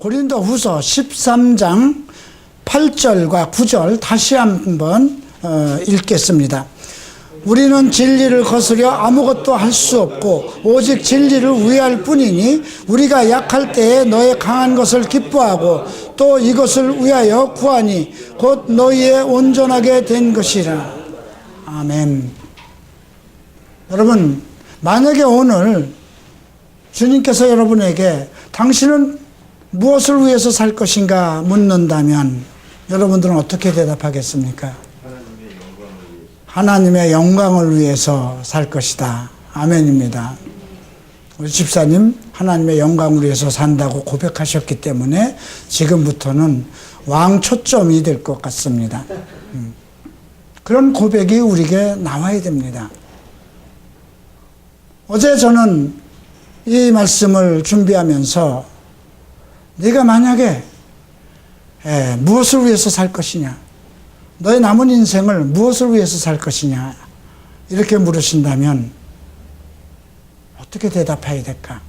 고린도후서 13장 8절과 9절 다시 한번 읽겠습니다. 우리는 진리를 거스려 아무것도 할 수 없고 오직 진리를 위할 뿐이니 우리가 약할 때에 너의 강한 것을 기뻐하고 또 이것을 위하여 구하니 곧 너희의 온전하게 된 것이라. 아멘. 여러분, 만약에 오늘 주님께서 여러분에게 당신은 무엇을 위해서 살 것인가 묻는다면 여러분들은 어떻게 대답하겠습니까? 하나님의 영광을 위해서 살 것이다. 아멘입니다. 우리 집사님 하나님의 영광을 위해서 산다고 고백하셨기 때문에 지금부터는 왕초점이 될 것 같습니다. 그런 고백이 우리에게 나와야 됩니다. 어제 저는 이 말씀을 준비하면서 네가 만약에 무엇을 위해서 살 것이냐, 너의 남은 인생을 무엇을 위해서 살 것이냐 이렇게 물으신다면 어떻게 대답해야 될까?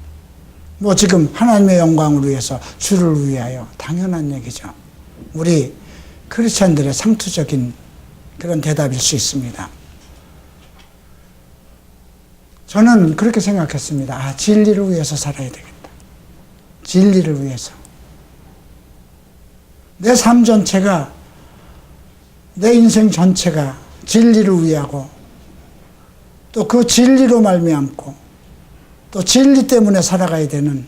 뭐 지금 하나님의 영광을 위해서, 주를 위하여, 당연한 얘기죠. 우리 크리스찬들의 상투적인 그런 대답일 수 있습니다. 저는 그렇게 생각했습니다. 진리를 위해서 살아야 되겠다. 진리를 위해서. 내 삶 전체가, 내 인생 전체가 진리를 위하고 또 그 진리로 말미암고 또 진리 때문에 살아가야 되는,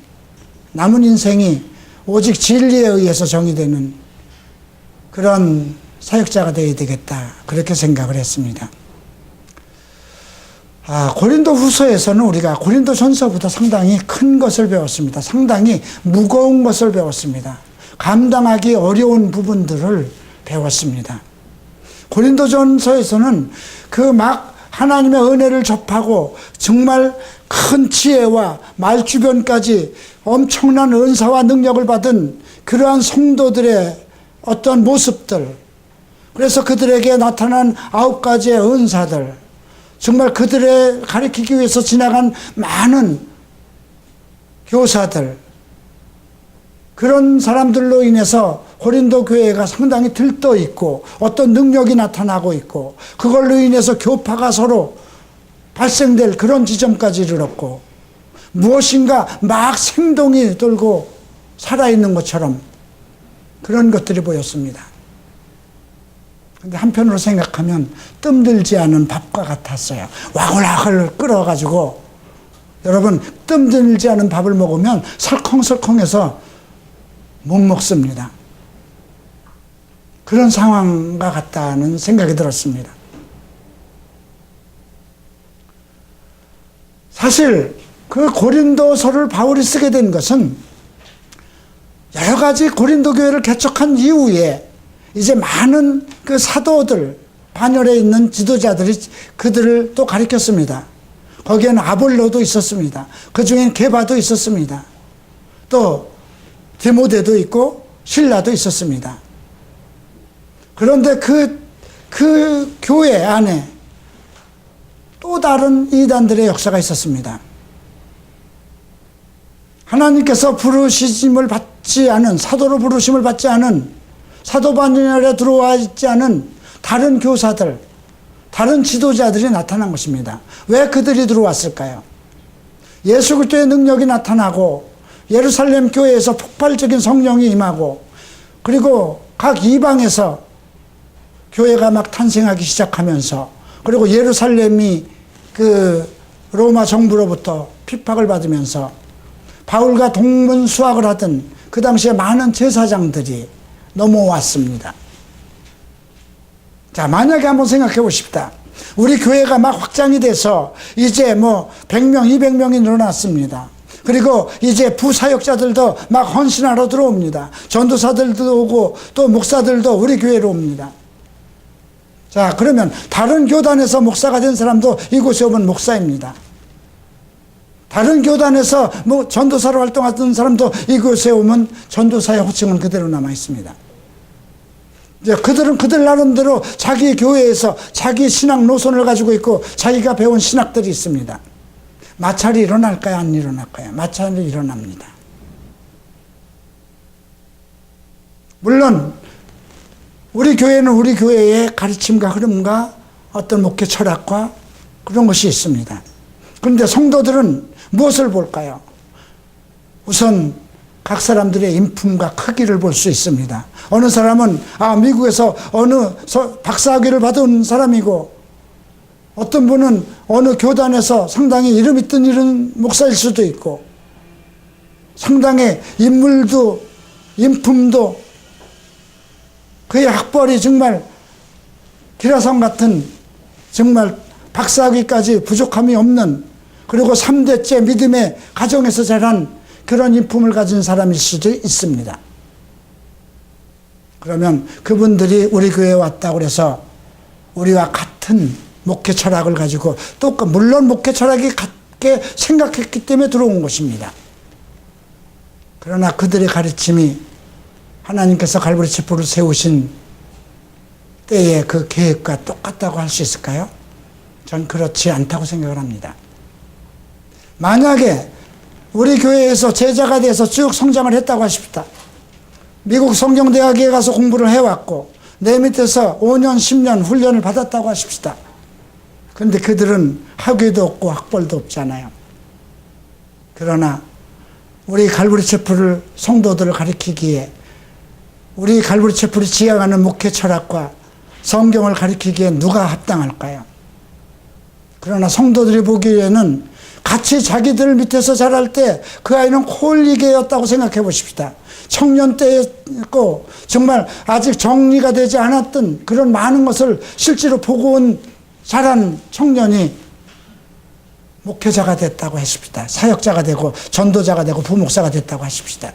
남은 인생이 오직 진리에 의해서 정의되는 그런 사역자가 되어야 되겠다. 그렇게 생각을 했습니다. 고린도 후서에서는 우리가 고린도 전서보다 상당히 큰 것을 배웠습니다. 상당히 무거운 것을 배웠습니다. 감당하기 어려운 부분들을 배웠습니다. 고린도 전서에서는 하나님의 은혜를 접하고 정말 큰 지혜와 말 주변까지 엄청난 은사와 능력을 받은 그러한 성도들의 어떤 모습들, 그래서 그들에게 나타난 9가지의 은사들, 정말 그들을 가리키기 위해서 지나간 많은 교사들, 그런 사람들로 인해서 고린도 교회가 상당히 들떠 있고 어떤 능력이 나타나고 있고 그걸로 인해서 교파가 서로 발생될 그런 지점까지 이르렀고 무엇인가 막 생동이 돌고 살아있는 것처럼 그런 것들이 보였습니다. 근데 한편으로 생각하면 뜸들지 않은 밥과 같았어요. 와글와글 끓어가지고, 여러분, 뜸들지 않은 밥을 먹으면 설컹설컹해서 못 먹습니다. 그런 상황과 같다는 생각이 들었습니다. 사실 그 고린도서를 바울이 쓰게 된 것은 여러 가지 고린도 교회를 개척한 이후에 이제 많은 그 사도들, 반열에 있는 지도자들이 그들을 또 가리켰습니다. 거기에는 아볼로도 있었습니다. 그 중엔 게바도 있었습니다. 또 디모데도 있고 실라도 있었습니다. 그런데 그 교회 안에 또 다른 이단들의 역사가 있었습니다. 하나님께서 부르심을 받지 않은, 사도로 부르심을 받지 않은, 사도 반열에 들어와 있지 않은 다른 교사들, 다른 지도자들이 나타난 것입니다. 왜 그들이 들어왔을까요? 예수 그리스도의 능력이 나타나고 예루살렘 교회에서 폭발적인 성령이 임하고 그리고 각 이방에서 교회가 막 탄생하기 시작하면서 그리고 예루살렘이 그 로마 정부로부터 핍박을 받으면서 바울과 동문수학을 하던 그 당시에 많은 제사장들이 넘어왔습니다. 자, 만약에 한번 생각해 보십시다. 우리 교회가 막 확장이 돼서 이제 100명, 200명이 늘어났습니다. 그리고 이제 부사역자들도 막 헌신하러 들어옵니다. 전도사들도 오고 또 목사들도 우리 교회로 옵니다. 자, 그러면 다른 교단에서 목사가 된 사람도 이곳에 오면 목사입니다. 다른 교단에서 전도사로 활동하던 사람도 이곳에 오면 전도사의 호칭은 그대로 남아 있습니다. 이제 그들은 그들 나름대로 자기 교회에서 자기 신학 노선을 가지고 있고 자기가 배운 신학들이 있습니다. 마찰이 일어날까요? 안 일어날까요? 마찰이 일어납니다. 물론 우리 교회는 우리 교회의 가르침과 흐름과 어떤 목회 철학과 그런 것이 있습니다. 그런데 성도들은 무엇을 볼까요? 우선 각 사람들의 인품과 크기를 볼 수 있습니다. 어느 사람은 미국에서 어느 박사학위를 받은 사람이고, 어떤 분은 어느 교단에서 상당히 이름 있던 이런 목사일 수도 있고, 상당히 인물도 인품도 그의 학벌이 정말 기라성 같은 정말 박사학위까지 부족함이 없는, 그리고 3대째 믿음의 가정에서 자란 그런 인품을 가진 사람일 수도 있습니다. 그러면 그분들이 우리 교회에 왔다고 해서 우리와 같은 목회 철학을 가지고, 또 물론 목회 철학이 같게 생각했기 때문에 들어온 것입니다. 그러나 그들의 가르침이 하나님께서 갈보리 첩보를 세우신 때의 그 계획과 똑같다고 할 수 있을까요? 전 그렇지 않다고 생각을 합니다. 만약에 우리 교회에서 제자가 돼서 쭉 성장을 했다고 하십시다. 미국 성경대학에 가서 공부를 해왔고 내 밑에서 5년 10년 훈련을 받았다고 하십시다. 그런데 그들은 학위도 없고 학벌도 없잖아요. 그러나 우리 갈보리 채플을 성도들을 가르치기에, 우리 갈보리 채플이 지향하는 목회 철학과 성경을 가르치기에 누가 합당할까요? 그러나 성도들이 보기에는 같이 자기들 밑에서 자랄 때 그 아이는 홀리게였다고 생각해 보십시다. 청년 때였고 정말 아직 정리가 되지 않았던 그런 많은 것을 실제로 보고 온 자란 청년이 목회자가 됐다고 하십시다. 사역자가 되고 전도자가 되고 부목사가 됐다고 하십시다.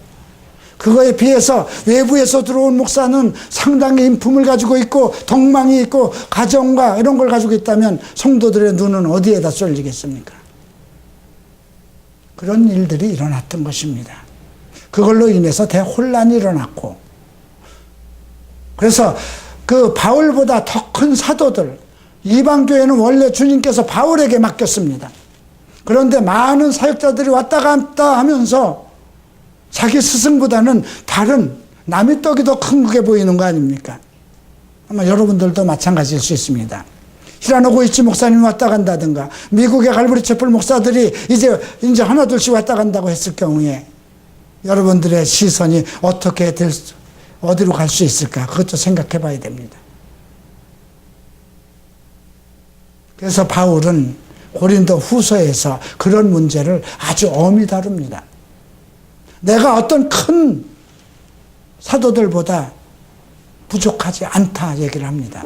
그거에 비해서 외부에서 들어온 목사는 상당히 인품을 가지고 있고 덕망이 있고 가정과 이런 걸 가지고 있다면 성도들의 눈은 어디에다 쏠리겠습니까? 그런 일들이 일어났던 것입니다. 그걸로 인해서 대혼란이 일어났고, 그래서 그 바울보다 더 큰 사도들, 이방교회는 원래 주님께서 바울에게 맡겼습니다. 그런데 많은 사역자들이 왔다 갔다 하면서 자기 스승보다는 다른 남의 떡이 더 큰 그게 보이는 거 아닙니까? 아마 여러분들도 마찬가지일 수 있습니다. 히라노 고이치 목사님 왔다 간다든가, 미국의 갈보리 채플 목사들이 이제 하나둘씩 왔다 간다고 했을 경우에 여러분들의 시선이 어떻게 어디로 갈 수 있을까? 그것도 생각해 봐야 됩니다. 그래서 바울은 고린도 후서에서 그런 문제를 아주 엄히 다룹니다. 내가 어떤 큰 사도들보다 부족하지 않다 얘기를 합니다.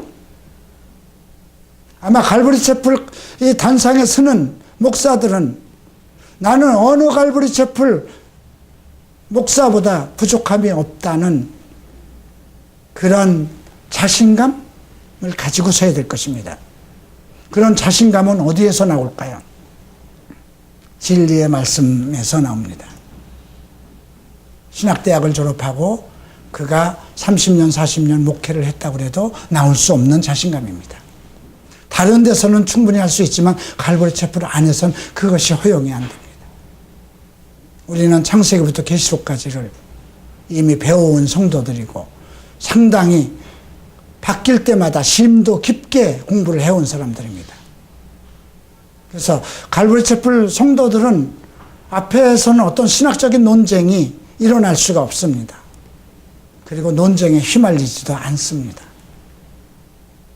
아마 갈보리 채플 이 단상에 서는 목사들은 나는 어느 갈보리 채플 목사보다 부족함이 없다는 그런 자신감을 가지고 서야 될 것입니다. 그런 자신감은 어디에서 나올까요? 진리의 말씀에서 나옵니다. 신학대학을 졸업하고 그가 30년 40년 목회를 했다고 해도 나올 수 없는 자신감입니다. 다른 데서는 충분히 할 수 있지만 갈보리 채플 안에서는 그것이 허용이 안 됩니다. 우리는 창세기부터 계시록까지를 이미 배워온 성도들이고 상당히 바뀔 때마다 심도 깊게 공부를 해온 사람들입니다. 그래서 갈보리 채플 성도들은 앞에서는 어떤 신학적인 논쟁이 일어날 수가 없습니다. 그리고 논쟁에 휘말리지도 않습니다.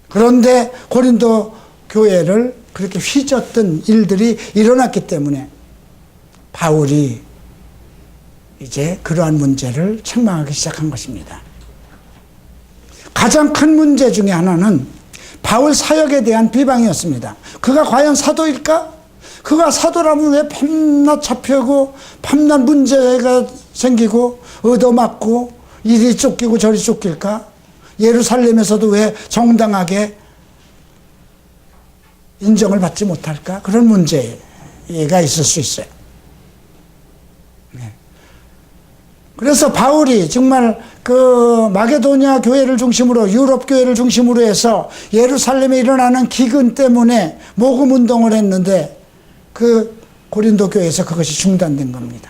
그런데 고린도 교회를 그렇게 휘젓던 일들이 일어났기 때문에 바울이 이제 그러한 문제를 책망하기 시작한 것입니다. 가장 큰 문제 중에 하나는 바울 사역에 대한 비방이었습니다. 그가 과연 사도일까? 그가 사도라면 왜 밤낮 잡혀고 밤낮 문제가 생기고 얻어맞고 이리 쫓기고 저리 쫓길까? 예루살렘에서도 왜 정당하게 인정을 받지 못할까? 그런 문제가 있을 수 있어요. 네. 그래서 바울이 정말 그 마게도냐 교회를 중심으로 유럽 교회를 중심으로 해서 예루살렘에 일어나는 기근 때문에 모금 운동을 했는데 그 고린도 교회에서 그것이 중단된 겁니다.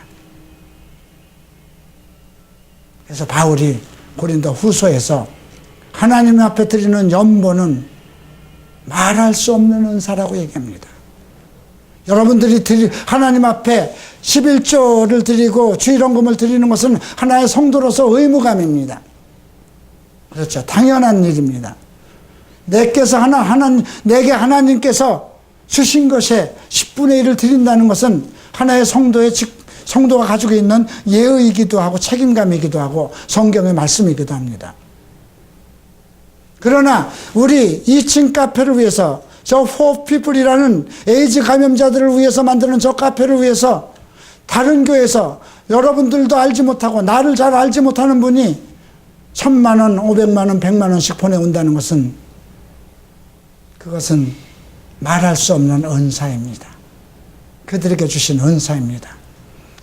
그래서 바울이 고린도 후서에서 하나님 앞에 드리는 연보는 말할 수 없는 은사라고 얘기합니다. 여러분들이 하나님 앞에 11조를 드리고 주일헌금을 드리는 것은 하나의 성도로서 의무감입니다. 그렇죠. 당연한 일입니다. 내게 하나님께서 주신 것에 10분의 1을 드린다는 것은 하나의 성도가 가지고 있는 예의이기도 하고 책임감이기도 하고 성경의 말씀이기도 합니다. 그러나 우리 2층 카페를 위해서, 저 포피플이라는 에이즈 감염자들을 위해서 만드는 저 카페를 위해서 다른 교회에서 여러분들도 알지 못하고 나를 잘 알지 못하는 분이 1,000만 원, 500만 원, 100만 원씩 보내온다는 것은, 그것은 말할 수 없는 은사입니다. 그들에게 주신 은사입니다.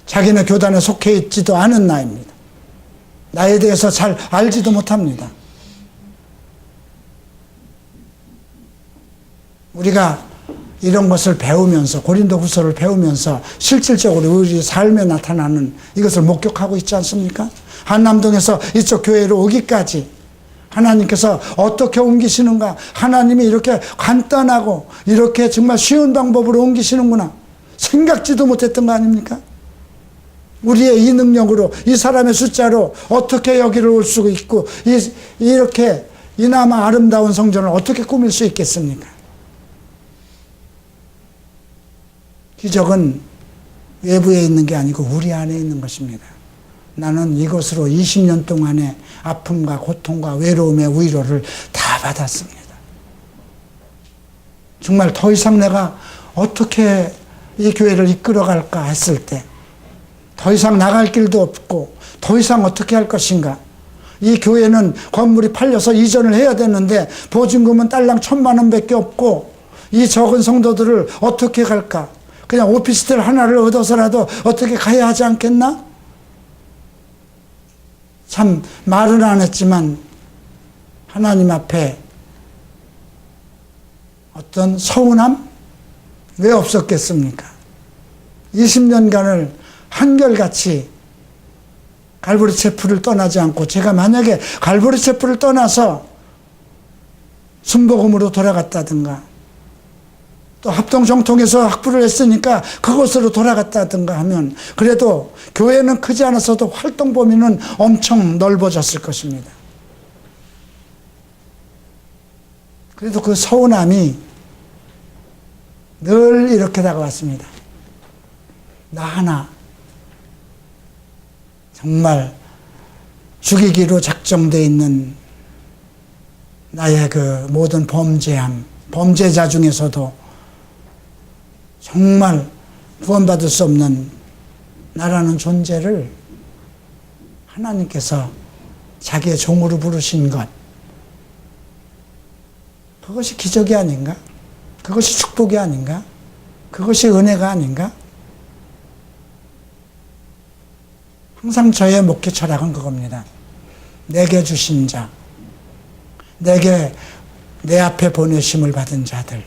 자기는 교단에 속해 있지도 않은 나입니다. 나에 대해서 잘 알지도 못합니다. 우리가 이런 것을 배우면서, 고린도 후서를 배우면서 실질적으로 우리 삶에 나타나는 이것을 목격하고 있지 않습니까? 한남동에서 이쪽 교회로 오기까지 하나님께서 어떻게 옮기시는가, 하나님이 이렇게 간단하고 이렇게 정말 쉬운 방법으로 옮기시는구나 생각지도 못했던 거 아닙니까? 우리의 이 능력으로, 이 사람의 숫자로 어떻게 여기를 올 수 있고 이렇게 이나마 아름다운 성전을 어떻게 꾸밀 수 있겠습니까? 기적은 외부에 있는 게 아니고 우리 안에 있는 것입니다. 나는 이것으로 20년 동안의 아픔과 고통과 외로움의 위로를 다 받았습니다. 정말 더 이상 내가 어떻게 이 교회를 이끌어갈까 했을 때, 더 이상 나갈 길도 없고 더 이상 어떻게 할 것인가, 이 교회는 건물이 팔려서 이전을 해야 되는데 보증금은 딸랑 1,000만 원밖에 없고 이 적은 성도들을 어떻게 갈까, 그냥 오피스텔 하나를 얻어서라도 어떻게 가야 하지 않겠나? 참 말은 안 했지만 하나님 앞에 어떤 서운함? 왜 없었겠습니까? 20년간을 한결같이 갈보리 체프를 떠나지 않고, 제가 만약에 갈보리 체프를 떠나서 순복음으로 돌아갔다든가, 또 합동정통에서 학부를 했으니까 그곳으로 돌아갔다든가 하면, 그래도 교회는 크지 않았어도 활동 범위는 엄청 넓어졌을 것입니다. 그래도 그 서운함이 늘 이렇게 다가왔습니다. 나 하나 정말 죽이기로 작정되어 있는 나의 그 모든 범죄자 중에서도 정말 구원받을 수 없는 나라는 존재를 하나님께서 자기의 종으로 부르신 것, 그것이 기적이 아닌가? 그것이 축복이 아닌가? 그것이 은혜가 아닌가? 항상 저의 목회 철학은 그겁니다. 내게 주신 자, 내게 내 앞에 보내심을 받은 자들,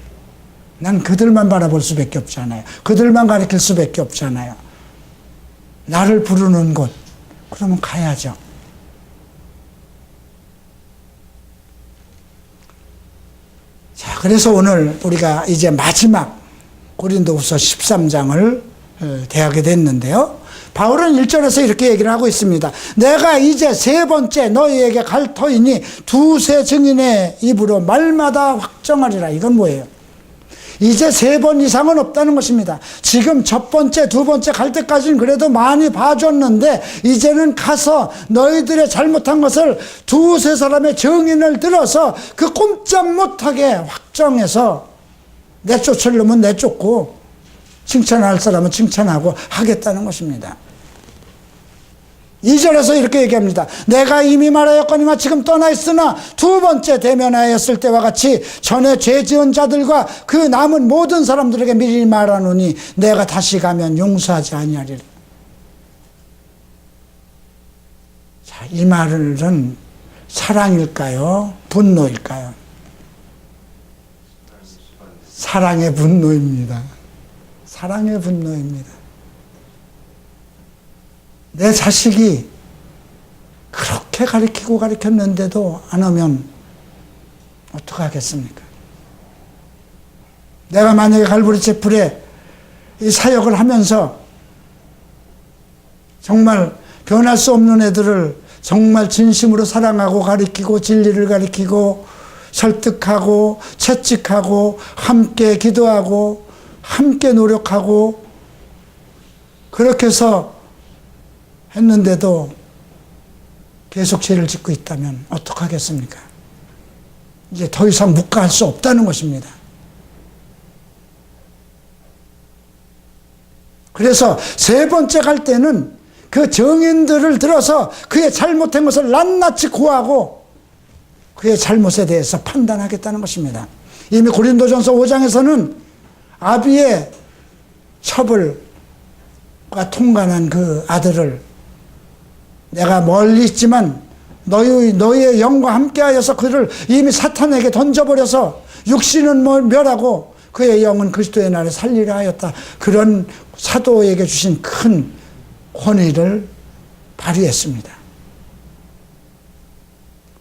난 그들만 바라볼 수밖에 없잖아요. 그들만 가리킬 수밖에 없잖아요. 나를 부르는 곳, 그러면 가야죠. 자, 그래서 오늘 우리가 이제 마지막 고린도후서 13장을 대하게 됐는데요. 바울은 1절에서 이렇게 얘기를 하고 있습니다. 내가 이제 세 번째 너희에게 갈 터이니 두세 증인의 입으로 말마다 확정하리라. 이건 뭐예요? 이제 3번 이상은 없다는 것입니다. 지금 첫 번째, 두 번째 갈 때까지는 그래도 많이 봐줬는데, 이제는 가서 너희들의 잘못한 것을 두세 사람의 증인을 들어서 그 꼼짝 못하게 확정해서 내쫓을 놈은 내쫓고 칭찬할 사람은 칭찬하고 하겠다는 것입니다. 2절에서 이렇게 얘기합니다. 내가 이미 말하였거니와 지금 떠나 있으나 두 번째 대면하였을 때와 같이 전에 죄 지은 자들과 그 남은 모든 사람들에게 미리 말하노니 내가 다시 가면 용서하지 아니하리라. 자, 이 말은 사랑일까요? 분노일까요? 사랑의 분노입니다. 사랑의 분노입니다. 내 자식이 그렇게 가르치고 가르쳤는데도 안 오면 어떡하겠습니까? 내가 만약에 갈보리 채플에 이 사역을 하면서 정말 변할 수 없는 애들을 정말 진심으로 사랑하고 가르치고 진리를 가르치고 설득하고 채찍하고 함께 기도하고 함께 노력하고 그렇게 해서 했는데도 계속 죄를 짓고 있다면 어떡하겠습니까? 이제 더 이상 묵과할 수 없다는 것입니다. 그래서 세 번째 갈 때는 그 증인들을 들어서 그의 잘못한 것을 낱낱이 고하고 그의 잘못에 대해서 판단하겠다는 것입니다. 이미 고린도전서 5장에서는 아비의 첩을과 통관한 그 아들을 내가 멀리 있지만 너희의 영과 함께하여서 그를 이미 사탄에게 던져버려서 육신은 멸하고 그의 영은 그리스도의 날에 살리라 하였다. 그런 사도에게 주신 큰 권위를 발휘했습니다.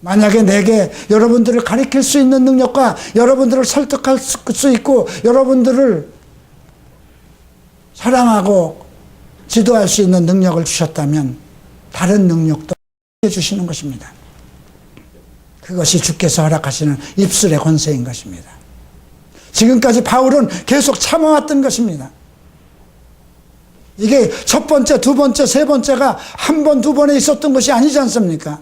만약에 내게 여러분들을 가르칠 수 있는 능력과 여러분들을 설득할 수 있고 여러분들을 사랑하고 지도할 수 있는 능력을 주셨다면 다른 능력도 해주시는 것입니다. 그것이 주께서 허락하시는 입술의 권세인 것입니다. 지금까지 바울은 계속 참아왔던 것입니다. 이게 첫 번째, 두 번째, 세 번째가 한 번, 두 번에 있었던 것이 아니지 않습니까?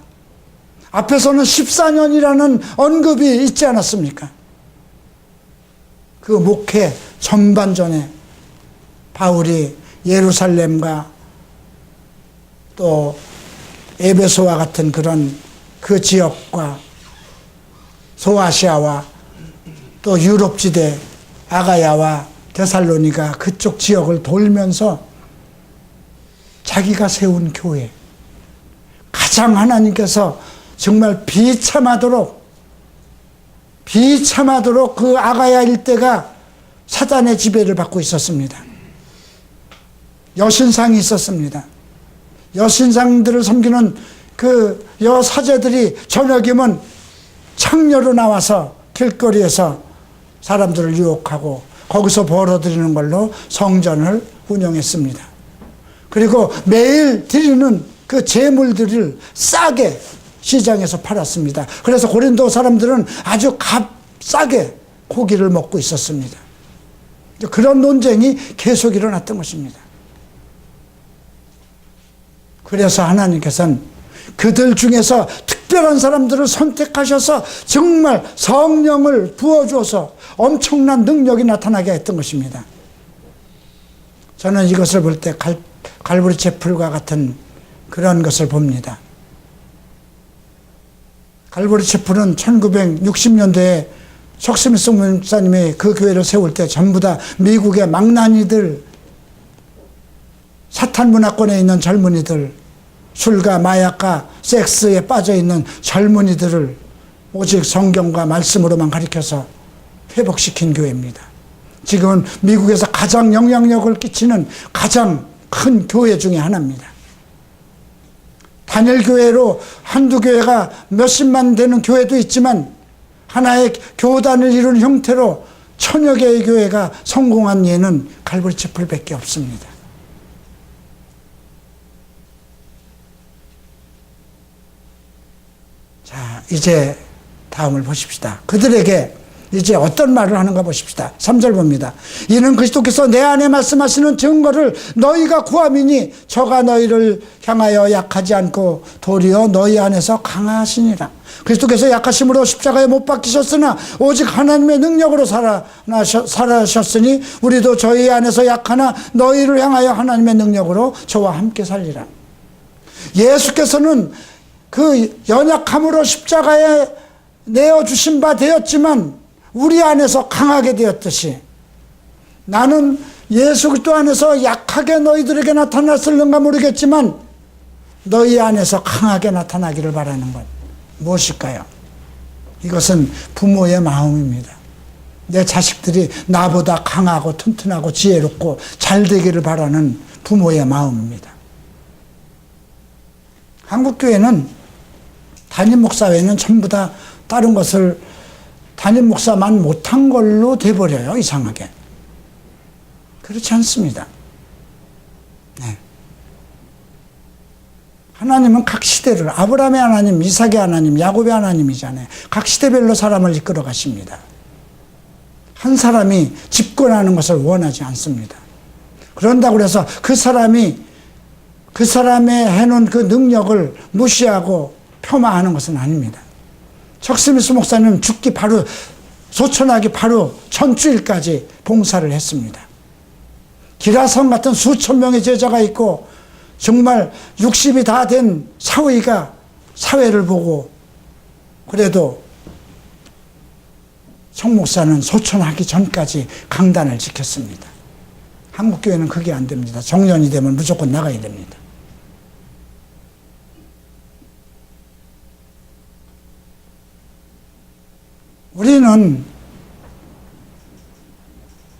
앞에서는 14년이라는 언급이 있지 않았습니까? 그 목회 전반전에 바울이 예루살렘과 또 에베소와 같은 그런 그 지역과 소아시아와 또 유럽지대 아가야와 데살로니가 그쪽 지역을 돌면서 자기가 세운 교회, 가장 하나님께서 정말 비참하도록 그 아가야 일대가 사단의 지배를 받고 있었습니다. 여신상이 있었습니다. 여신상들을 섬기는 그 여사제들이 저녁이면 창녀로 나와서 길거리에서 사람들을 유혹하고 거기서 벌어들이는 걸로 성전을 운영했습니다. 그리고 매일 드리는 그 제물들을 싸게 시장에서 팔았습니다. 그래서 고린도 사람들은 아주 값싸게 고기를 먹고 있었습니다. 그런 논쟁이 계속 일어났던 것입니다. 그래서 하나님께서는 그들 중에서 특별한 사람들을 선택하셔서 정말 성령을 부어주어서 엄청난 능력이 나타나게 했던 것입니다. 저는 이것을 볼 때 갈보리 채플과 같은 그런 것을 봅니다. 갈보리 채플은 1960년대에 석스미스 목사님이 그 교회를 세울 때 전부 다 미국의 망나니들, 사탄 문화권에 있는 젊은이들, 술과 마약과 섹스에 빠져있는 젊은이들을 오직 성경과 말씀으로만 가르쳐서 회복시킨 교회입니다. 지금은 미국에서 가장 영향력을 끼치는 가장 큰 교회 중에 하나입니다. 단일 교회로 한두 교회가 몇십만 되는 교회도 있지만 하나의 교단을 이루는 형태로 천여 개의 교회가 성공한 예는 갈보리 채플밖에 없습니다. 자, 이제 다음을 보십시다. 그들에게 이제 어떤 말을 하는가 보십시다. 3절 봅니다. 이는 그리스도께서 내 안에 말씀하시는 증거를 너희가 구함이니 저가 너희를 향하여 약하지 않고 도리어 너희 안에서 강하시니라. 그리스도께서 약하심으로 십자가에 못 박히셨으나 오직 하나님의 능력으로 살아셨으니 우리도 저희 안에서 약하나 너희를 향하여 하나님의 능력으로 저와 함께 살리라. 예수께서는 그 연약함으로 십자가에 내어주신 바 되었지만 우리 안에서 강하게 되었듯이 나는 예수 그리스도 안에서 약하게 너희들에게 나타났을는가 모르겠지만 너희 안에서 강하게 나타나기를 바라는 것 무엇일까요? 이것은 부모의 마음입니다. 내 자식들이 나보다 강하고 튼튼하고 지혜롭고 잘 되기를 바라는 부모의 마음입니다. 한국교회는 담임 목사 외에는 전부 다 다른 것을 담임 목사만 못한 걸로 돼버려요, 이상하게. 그렇지 않습니다. 네. 하나님은 각 시대를, 아브라함의 하나님, 이삭의 하나님, 야곱의 하나님이잖아요. 각 시대별로 사람을 이끌어 가십니다. 한 사람이 집권하는 것을 원하지 않습니다. 그런다고 해서 그 사람의 해놓은 그 능력을 무시하고 폄하하는 것은 아닙니다. 척 스미스 목사님 죽기 바로, 소천하기 바로 전주일까지 봉사를 했습니다. 기라성 같은 수천 명의 제자가 있고 정말 60이 다 된 사위가 사회를 보고, 그래도 청 목사는 소천하기 전까지 강단을 지켰습니다. 한국교회는 그게 안 됩니다. 정년이 되면 무조건 나가야 됩니다. 우리는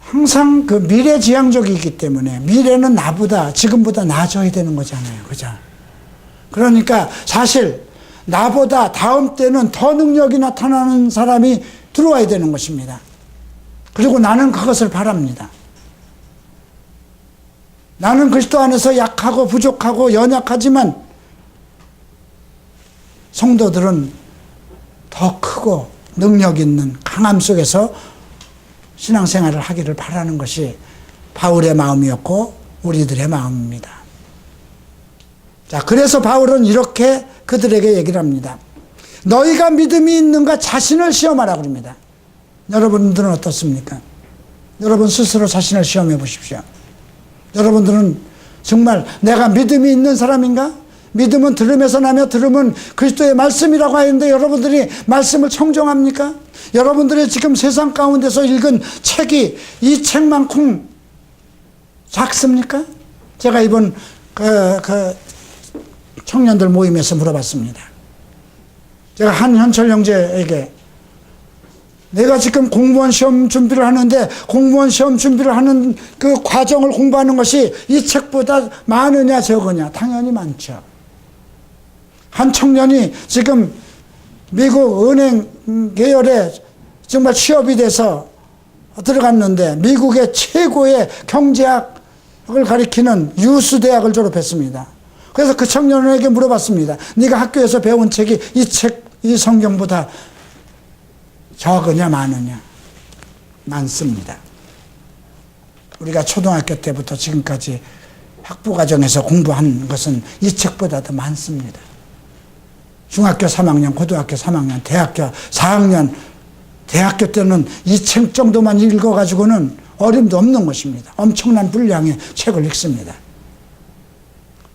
항상 그 미래지향적이기 때문에, 미래는 나보다, 지금보다 나아져야 되는 거잖아요. 그죠? 그러니까 사실 나보다 다음 때는 더 능력이 나타나는 사람이 들어와야 되는 것입니다. 그리고 나는 그것을 바랍니다. 나는 그리스도 안에서 약하고 부족하고 연약하지만 성도들은 더 크고 능력 있는 강함 속에서 신앙생활을 하기를 바라는 것이 바울의 마음이었고 우리들의 마음입니다. 자, 그래서 바울은 이렇게 그들에게 얘기를 합니다. 너희가 믿음이 있는가 자신을 시험하라 그럽니다. 여러분들은 어떻습니까? 여러분 스스로 자신을 시험해 보십시오. 여러분들은 정말 내가 믿음이 있는 사람인가? 믿음은 들음에서 나며 들음은 그리스도의 말씀이라고 하는데 여러분들이 말씀을 청정합니까? 여러분들이 지금 세상 가운데서 읽은 책이 이 책만큼 작습니까? 제가 이번 그 청년들 모임에서 물어봤습니다. 제가 한현철 형제에게 내가 지금 공무원 시험 준비를 하는데 공무원 시험 준비를 하는 그 과정을 공부하는 것이 이 책보다 많으냐 적으냐? 당연히 많죠. 한 청년이 지금 미국 은행 계열에 정말 취업이 돼서 들어갔는데 미국의 최고의 경제학을 가리키는 유수 대학을 졸업했습니다. 그래서 그 청년에게 물어봤습니다. 네가 학교에서 배운 책이 이 책, 이 성경보다 적으냐 많으냐? 많습니다. 우리가 초등학교 때부터 지금까지 학부과정에서 공부한 것은 이 책보다 더 많습니다. 중학교 3학년, 고등학교 3학년, 대학교 4학년, 대학교 때는 이 책 정도만 읽어가지고는 어림도 없는 것입니다. 엄청난 분량의 책을 읽습니다.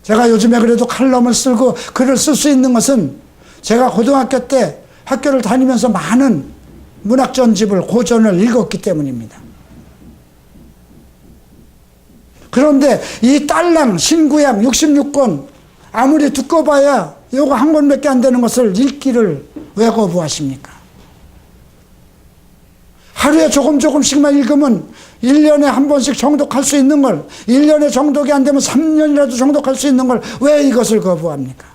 제가 요즘에 그래도 칼럼을 쓰고 글을 쓸 수 있는 것은 제가 고등학교 때 학교를 다니면서 많은 문학 전집을, 고전을 읽었기 때문입니다. 그런데 이 딸랑 신구약 66권 아무리 두꺼봐야 요거 한 권밖에 안 되는 것을 읽기를 왜 거부하십니까? 하루에 조금씩만 읽으면 1년에 한 번씩 정독할 수 있는 걸, 1년에 정독이 안 되면 3년이라도 정독할 수 있는 걸 왜 이것을 거부합니까?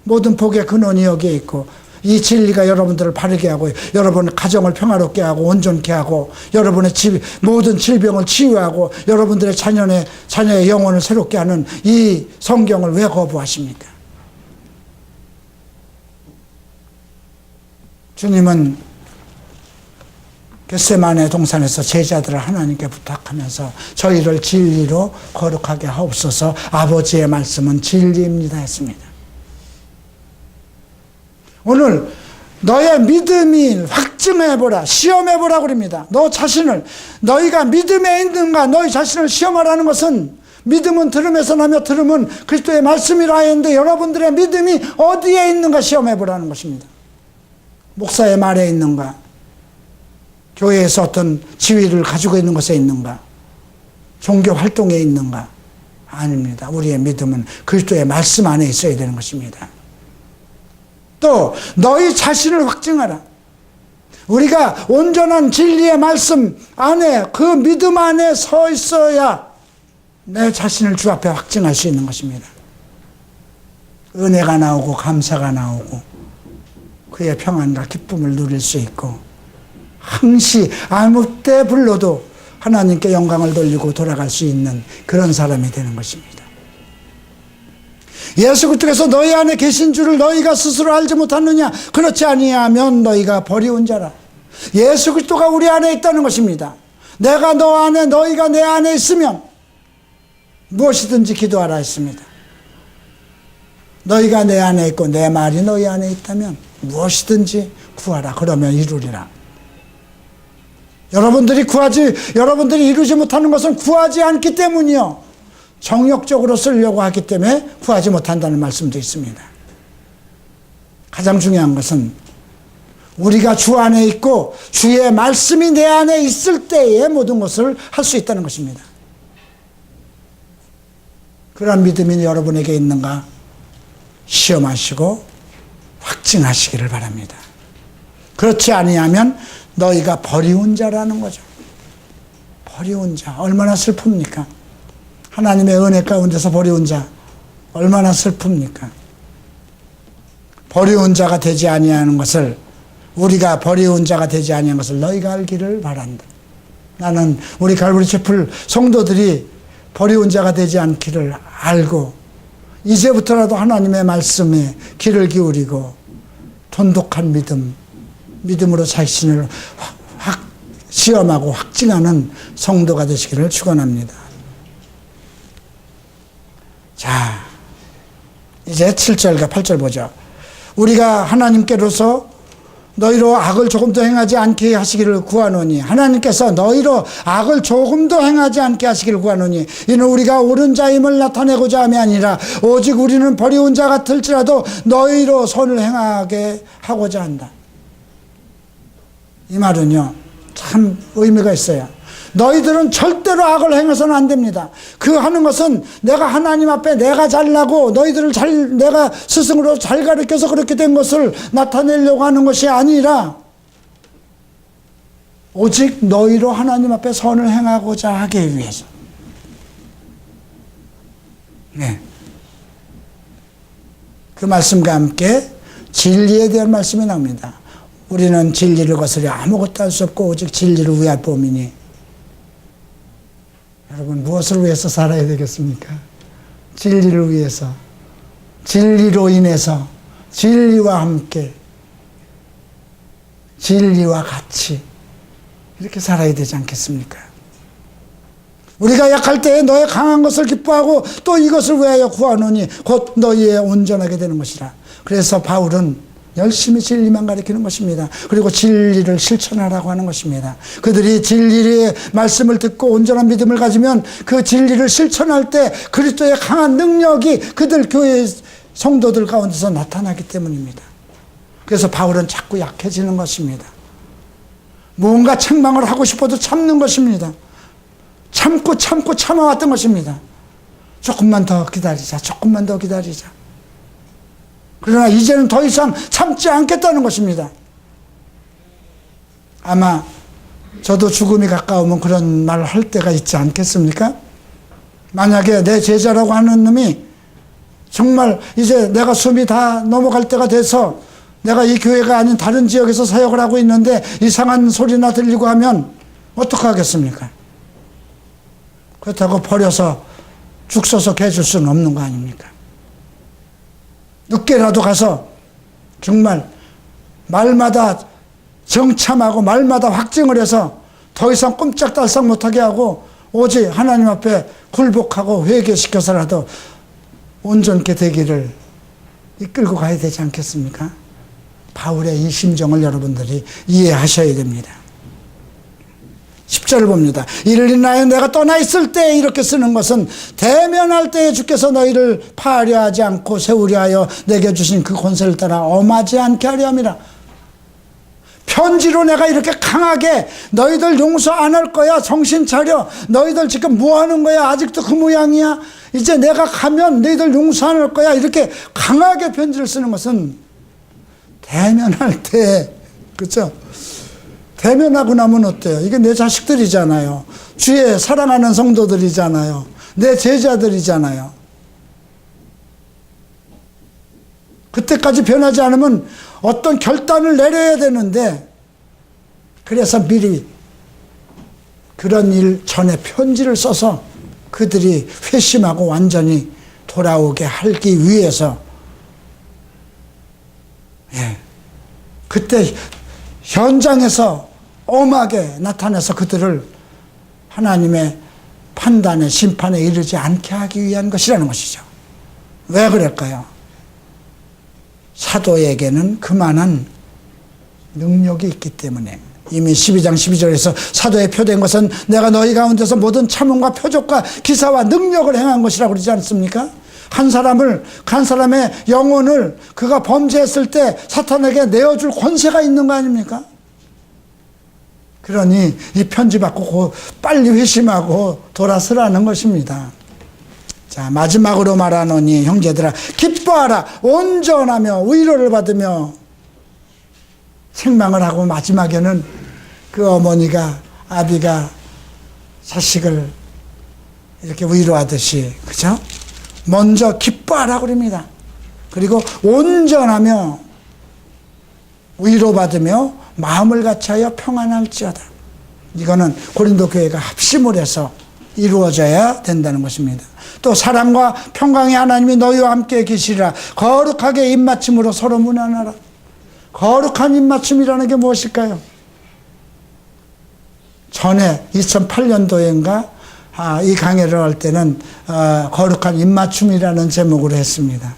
모든 복의 근원이 여기에 있고 이 진리가 여러분들을 바르게 하고 여러분의 가정을 평화롭게 하고 온전케 하고 여러분의 모든 질병을 치유하고 여러분들의 자녀의 영혼을 새롭게 하는 이 성경을 왜 거부하십니까? 주님은 겟세마네 동산에서 제자들을 하나님께 부탁하면서 저희를 진리로 거룩하게 하옵소서, 아버지의 말씀은 진리입니다 했습니다. 오늘 너의 믿음이 확증해보라, 시험해보라 그럽니다. 너 자신을, 너희가 믿음에 있는가 너희 자신을 시험하라는 것은 믿음은 들음에서 나며 들음은 그리스도의 말씀이라 하였는데 여러분들의 믿음이 어디에 있는가 시험해보라는 것입니다. 목사의 말에 있는가? 교회에서 어떤 지위를 가지고 있는 것에 있는가? 종교 활동에 있는가? 아닙니다. 우리의 믿음은 그리스도의 말씀 안에 있어야 되는 것입니다. 또 너희 자신을 확증하라. 우리가 온전한 진리의 말씀 안에, 그 믿음 안에 서 있어야 내 자신을 주 앞에 확증할 수 있는 것입니다. 은혜가 나오고 감사가 나오고 그의 평안과 기쁨을 누릴 수 있고 항시 아무 때 불러도 하나님께 영광을 돌리고 돌아갈 수 있는 그런 사람이 되는 것입니다. 예수 그리스도께서 너희 안에 계신 줄을 너희가 스스로 알지 못하느냐? 그렇지 아니하면 너희가 버리운 자라. 예수 그리스도가 우리 안에 있다는 것입니다. 내가 너 안에, 너희가 내 안에 있으면 무엇이든지 기도하라 했습니다. 너희가 내 안에 있고 내 말이 너희 안에 있다면 무엇이든지 구하라. 그러면 이루리라. 여러분들이 이루지 못하는 것은 구하지 않기 때문이요, 정욕적으로 쓰려고 하기 때문에 구하지 못한다는 말씀도 있습니다. 가장 중요한 것은 우리가 주 안에 있고 주의 말씀이 내 안에 있을 때에 모든 것을 할 수 있다는 것입니다. 그런 믿음이 여러분에게 있는가 시험하시고 확증하시기를 바랍니다. 그렇지 아니하면 너희가 버리운 자라는 거죠. 버리운 자, 얼마나 슬픕니까? 하나님의 은혜 가운데서 버리운 자, 얼마나 슬픕니까? 버리운 자가 되지 아니하는 것을, 우리가 버리운 자가 되지 아니하는 것을 너희가 알기를 바란다. 나는 우리 갈보리 채플 성도들이 버리운 자가 되지 않기를 알고 이제부터라도 하나님의 말씀에 귀를 기울이고 돈독한 믿음으로 자신을 시험하고 확증하는 성도가 되시기를 축원합니다. 자, 이제 7절과 8절 보죠. 우리가 하나님께로서 너희로 악을 조금도 행하지 않게 하시기를 구하노니, 하나님께서 너희로 악을 조금도 행하지 않게 하시기를 구하노니 이는 우리가 옳은 자임을 나타내고자 함이 아니라 오직 우리는 버리운 자 같을지라도 너희로 선을 행하게 하고자 한다. 이 말은요, 참 의미가 있어요. 너희들은 절대로 악을 행해서는 안 됩니다. 그 하는 것은 내가 하나님 앞에 내가 잘나고 너희들을 내가 스승으로 잘 가르쳐서 그렇게 된 것을 나타내려고 하는 것이 아니라 오직 너희로 하나님 앞에 선을 행하고자 하기 위해서. 네. 그 말씀과 함께 진리에 대한 말씀이 나옵니다. 우리는 진리를 거스려 아무것도 할 수 없고 오직 진리를 위할 뿐이니. 여러분, 무엇을 위해서 살아야 되겠습니까? 진리를 위해서, 진리로 인해서, 진리와 함께, 진리와 같이 이렇게 살아야 되지 않겠습니까? 우리가 약할 때에 너의 강한 것을 기뻐하고 또 이것을 위하여 구하노니 곧 너희의 온전하게 되는 것이라. 그래서 바울은 열심히 진리만 가르치는 것입니다. 그리고 진리를 실천하라고 하는 것입니다. 그들이 진리의 말씀을 듣고 온전한 믿음을 가지면 그 진리를 실천할 때 그리스도의 강한 능력이 그들 교회 성도들 가운데서 나타나기 때문입니다. 그래서 바울은 자꾸 약해지는 것입니다. 뭔가 책망을 하고 싶어도 참는 것입니다. 참고 참아왔던 것입니다. 조금만 더 기다리자, 조금만 더 기다리자. 그러나 이제는 더 이상 참지 않겠다는 것입니다. 아마 저도 죽음이 가까우면 그런 말을 할 때가 있지 않겠습니까? 만약에 내 제자라고 하는 놈이 정말 이제 내가 숨이 다 넘어갈 때가 돼서 내가 이 교회가 아닌 다른 지역에서 사역을 하고 있는데 이상한 소리나 들리고 하면 어떡하겠습니까? 그렇다고 버려서 죽 서서 개줄 수는 없는 거 아닙니까? 늦게라도 가서 정말 말마다 정참하고 말마다 확증을 해서 더 이상 꼼짝달싹 못하게 하고 오직 하나님 앞에 굴복하고 회개시켜서라도 온전케 되기를 이끌고 가야 되지 않겠습니까? 바울의 이 심정을 여러분들이 이해하셔야 됩니다. 10절을 봅니다. 이를 인하여 내가 떠나 있을 때 이렇게 쓰는 것은 대면할 때에 주께서 너희를 파하려 하지 않고 세우려 하여 내게 주신 그 권세를 따라 엄하지 않게 하려 함이라. 편지로 내가 이렇게 강하게 너희들 용서 안 할 거야, 정신 차려, 너희들 지금 뭐 하는 거야, 아직도 그 모양이야, 이제 내가 가면 너희들 용서 안 할 거야, 이렇게 강하게 편지를 쓰는 것은 대면할 때, 그렇죠? 대면하고 나면 어때요? 이게 내 자식들이잖아요. 주의 사랑하는 성도들이잖아요. 내 제자들이잖아요. 그때까지 변하지 않으면 어떤 결단을 내려야 되는데, 그래서 미리 그런 일 전에 편지를 써서 그들이 회심하고 완전히 돌아오게 하기 위해서, 그때 현장에서 엄하게 나타나서 그들을 하나님의 판단에, 심판에 이르지 않게 하기 위한 것이라는 것이죠. 왜 그럴까요? 사도에게는 그만한 능력이 있기 때문에. 이미 12장 12절에서 사도에 표된 것은 내가 너희 가운데서 모든 참음과 표적과 기사와 능력을 행한 것이라고 그러지 않습니까? 한 사람의 영혼을 그가 범죄했을 때 사탄에게 내어줄 권세가 있는 거 아닙니까? 그러니 이 편지 받고 빨리 회심하고 돌아서라는 것입니다. 자, 마지막으로 말하노니 형제들아 기뻐하라. 온전하며 위로를 받으며 책망을 하고, 마지막에는 그 어머니가, 아비가 자식을 이렇게 위로하듯이, 그죠? 먼저 기뻐하라고 그럽니다. 그리고 온전하며 위로받으며 마음을 같이하여 평안할지어다. 이거는 고린도 교회가 합심을 해서 이루어져야 된다는 것입니다. 또 사랑과 평강의 하나님이 너희와 함께 계시리라. 거룩하게 입맞춤으로 서로 문안하라. 거룩한 입맞춤이라는 게 무엇일까요? 전에 2008년도인가 이 강의를 할 때는 거룩한 입맞춤이라는 제목으로 했습니다.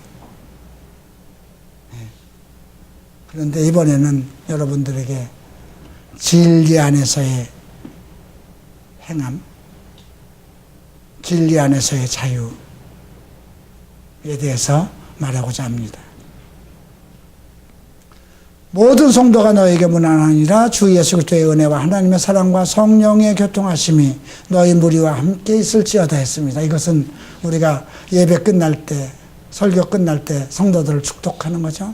그런데 이번에는 여러분들에게 진리 안에서의 행함, 진리 안에서의 자유에 대해서 말하고자 합니다. 모든 성도가 너에게 문안하니라. 주 예수 그리스도의 은혜와 하나님의 사랑과 성령의 교통하심이 너희 무리와 함께 있을지어다 했습니다. 이것은 우리가 예배 끝날 때, 설교 끝날 때 성도들을 축복하는 거죠.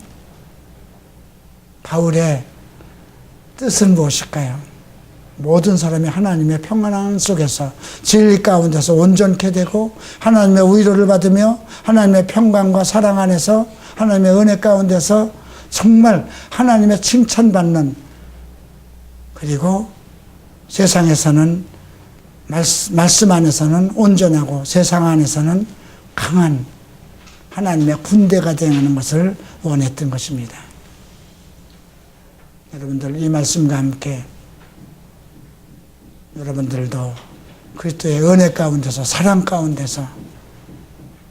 바울의 뜻은 무엇일까요? 모든 사람이 하나님의 평안함 속에서 진리 가운데서 온전케 되고 하나님의 위로를 받으며 하나님의 평강과 사랑 안에서 하나님의 은혜 가운데서 정말 하나님의 칭찬받는, 그리고 세상에서는 말씀 안에서는 온전하고 세상 안에서는 강한 하나님의 군대가 되는 것을 원했던 것입니다. 여러분들 이 말씀과 함께 여러분들도 그리스도의 은혜 가운데서, 사랑 가운데서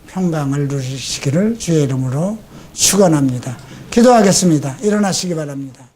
평강을 누리시기를 주의 이름으로 축원합니다. 기도하겠습니다. 일어나시기 바랍니다.